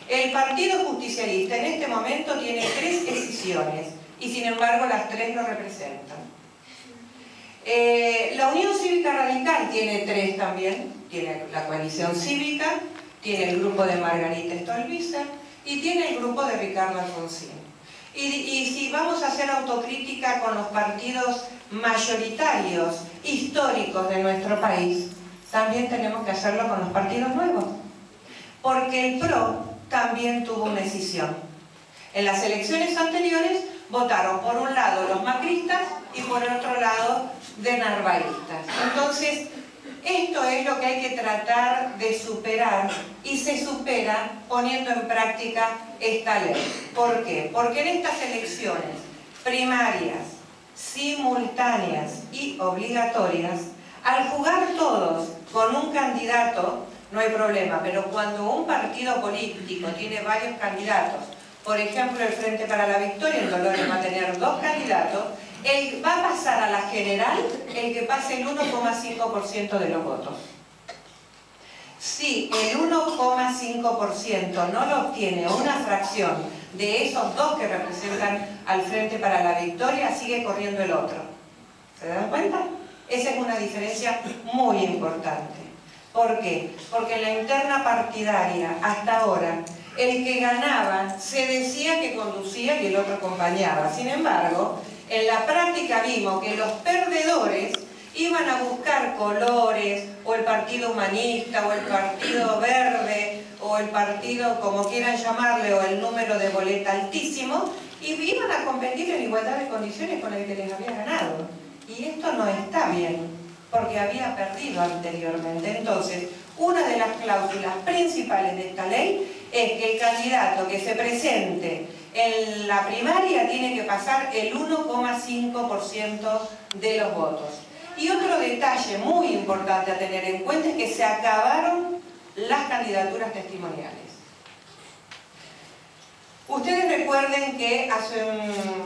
El Partido Justicialista en este momento tiene 3 escisiones y sin embargo las 3 lo representan. La Unión Cívica Radical tiene 3 también, tiene la Coalición Cívica, tiene el grupo de Margarita Stolbizer y tiene el grupo de Ricardo Alfonsín. Y si vamos a hacer autocrítica con los partidos mayoritarios, históricos de nuestro país, también tenemos que hacerlo con los partidos nuevos. Porque el PRO también tuvo una escisión. En las elecciones anteriores votaron por un lado los macristas y por el otro lado de narvaístas. Entonces, esto es lo que hay que tratar de superar y se supera poniendo en práctica esta ley. ¿Por qué? Porque en estas elecciones primarias, simultáneas y obligatorias, al jugar todos con un candidato, no hay problema, pero cuando un partido político tiene varios candidatos, por ejemplo el Frente para la Victoria en Dolores va a tener 2 candidatos, va a pasar a la general el que pase el 1,5% de los votos. Si el 1,5% no lo obtiene una fracción de esos 2 que representan al Frente para la Victoria, sigue corriendo el otro. ¿Se dan cuenta? Esa es una diferencia muy importante. ¿Por qué? Porque en la interna partidaria, hasta ahora, el que ganaba se decía que conducía y el otro acompañaba. Sin embargo, en la práctica vimos que los perdedores iban a buscar colores, o el Partido Humanista, o el Partido Verde, o el partido, como quieran llamarle, o el número de boleta altísimo, y iban a competir en igualdad de condiciones con el que les había ganado. Y esto no está bien, porque había perdido anteriormente. Entonces, una de las cláusulas principales de esta ley es que el candidato que se presente en la primaria tiene que pasar el 1,5% de los votos. Y otro detalle muy importante a tener en cuenta es que se acabaron las candidaturas testimoniales. Ustedes recuerden que hace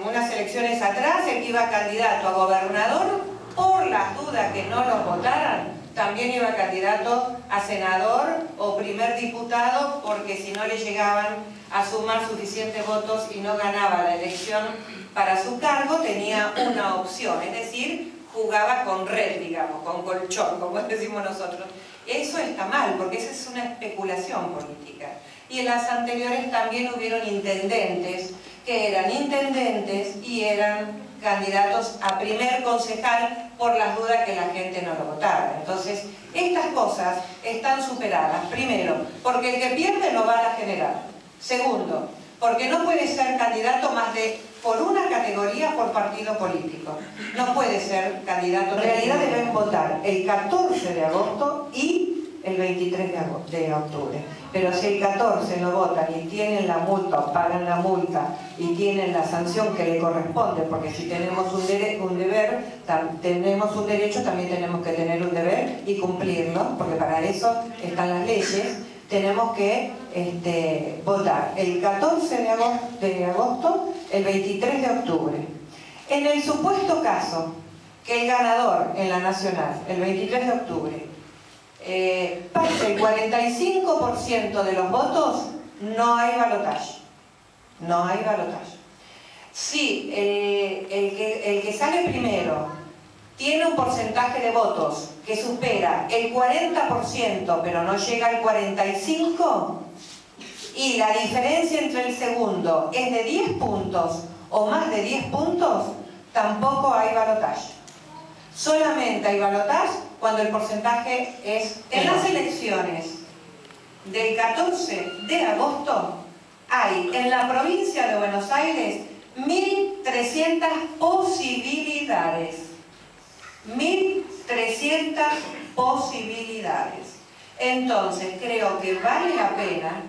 unas elecciones atrás el que iba candidato a gobernador, por las dudas que no los votaran, también iba candidato a senador o primer diputado, porque si no le llegaban a sumar suficientes votos y no ganaba la elección para su cargo, tenía una opción, es decir, jugaba con red, digamos, con colchón, como decimos nosotros. Eso está mal, porque esa es una especulación política. Y en las anteriores también hubieron intendentes, que eran intendentes y eran candidatos a primer concejal por las dudas que la gente no lo votara. Entonces, estas cosas están superadas. Primero, porque el que pierde no va a la general. Segundo, porque no puede ser candidato más de por una categoría por partido político. No puede ser candidato. En realidad deben votar el 14 de agosto y el 23 de octubre. Pero si el 14 no votan y tienen la multa o pagan la multa y tienen la sanción que le corresponde, porque si tenemos un deber, tenemos un derecho, también tenemos que tener un deber y cumplirlo, porque para eso están las leyes. Tenemos que votar el 14 de agosto, el 23 de octubre. En el supuesto caso que el ganador en la nacional, el 23 de octubre, pase el 45% de los votos, no hay balotaje. No hay balotaje. Si el que sale primero tiene un porcentaje de votos que supera el 40%, pero no llega al 45%, y la diferencia entre el segundo es de 10 puntos o más de 10 puntos, tampoco hay balotaje. Solamente hay balotaje cuando el porcentaje es... En las elecciones del 14 de agosto hay en la provincia de Buenos Aires 1.300 posibilidades. 1.300 posibilidades. Entonces creo que vale la pena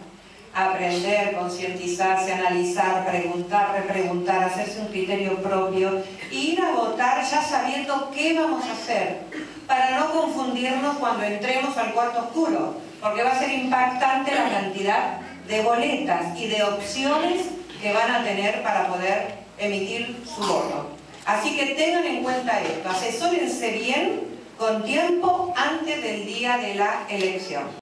aprender, concientizarse, analizar, preguntar, repreguntar, hacerse un criterio propio e ir a votar ya sabiendo qué vamos a hacer, para no confundirnos cuando entremos al cuarto oscuro, porque va a ser impactante la cantidad de boletas y de opciones que van a tener para poder emitir su voto. Así que tengan en cuenta esto, asesórense bien con tiempo antes del día de la elección.